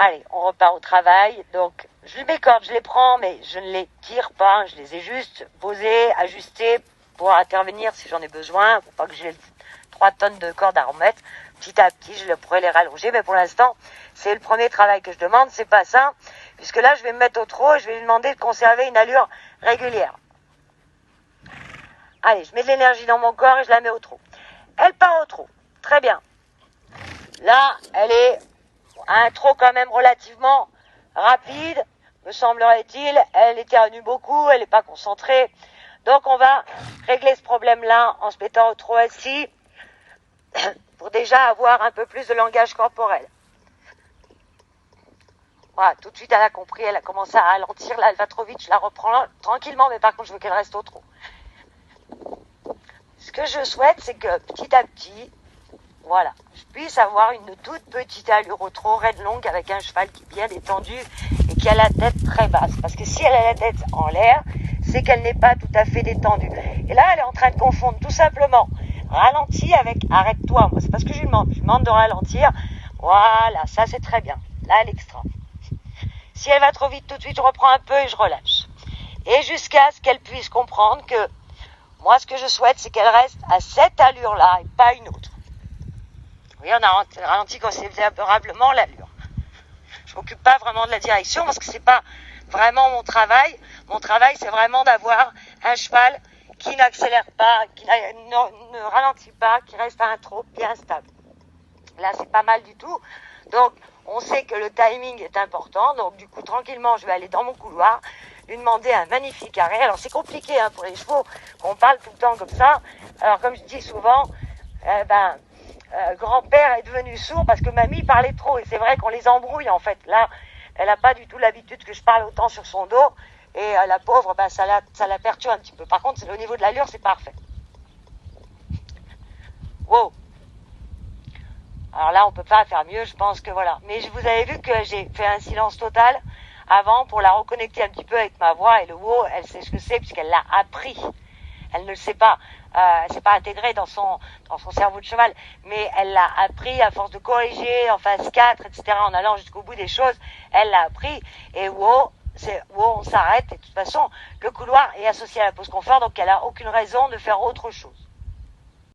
Allez, on repart au travail. Donc, mes cordes, je les prends, mais je ne les tire pas. Je les ai juste posées, ajustées pour intervenir si j'en ai besoin. Faut pas que j'ai 3 tonnes de cordes à remettre. Petit à petit, je pourrais les rallonger. Mais pour l'instant, c'est le premier travail que je demande. C'est pas ça. Puisque là, je vais me mettre au trot et je vais lui demander de conserver une allure régulière. Allez, je mets de l'énergie dans mon corps et je la mets au trot. Elle part au trot. Très bien. Là, elle est à un trot quand même relativement rapide, me semblerait-il. Elle éternue beaucoup, elle n'est pas concentrée. Donc on va régler ce problème-là en se mettant au trot assis pour déjà avoir un peu plus de langage corporel. Voilà, tout de suite elle a compris, elle a commencé à ralentir. Là, elle va trop vite, je la reprends tranquillement, mais par contre je veux qu'elle reste au trot. Ce que je souhaite, c'est que petit à petit, voilà, je puisse avoir une toute petite allure au trot, raide longue, avec un cheval qui est bien détendu et qui a la tête très basse. Parce que si elle a la tête en l'air, c'est qu'elle n'est pas tout à fait détendue. Et là, elle est en train de confondre tout simplement ralenti avec arrête-toi. Moi, c'est pas ce que je lui demande. Je lui demande de ralentir. Voilà, ça c'est très bien. Là, elle est extra. Si elle va trop vite, tout de suite, je reprends un peu et je relâche. Et jusqu'à ce qu'elle puisse comprendre que moi, ce que je souhaite, c'est qu'elle reste à cette allure-là et pas une autre. Oui, on a ralenti considérablement l'allure. Je m'occupe pas vraiment de la direction parce que c'est pas vraiment mon travail. Mon travail, c'est vraiment d'avoir un cheval qui n'accélère pas, qui ne ralentit pas, qui reste à un trot bien stable. Là, c'est pas mal du tout. Donc, on sait que le timing est important. Donc, du coup, tranquillement, je vais aller dans mon couloir, lui demander un magnifique arrêt. Alors, c'est compliqué pour les chevaux qu'on parle tout le temps comme ça. Alors, comme je dis souvent, grand-père est devenu sourd parce que mamie parlait trop. Et c'est vrai qu'on les embrouille, en fait. Là, elle n'a pas du tout l'habitude que je parle autant sur son dos. Et la pauvre, ça la perturbe un petit peu. Par contre, au niveau de l'allure, c'est parfait. Wow. Alors là, on peut pas faire mieux, je pense que voilà. Mais vous avez vu que j'ai fait un silence total avant pour la reconnecter un petit peu avec ma voix. Et le wow, elle sait ce que c'est puisqu'elle l'a appris. Elle ne le sait pas. C'est pas intégré dans son cerveau de cheval. Mais elle l'a appris à force de corriger en phase 4, etc. En allant jusqu'au bout des choses. Elle l'a appris. Et wow, on s'arrête. Et de toute façon, le couloir est associé à la pause confort. Donc elle a aucune raison de faire autre chose.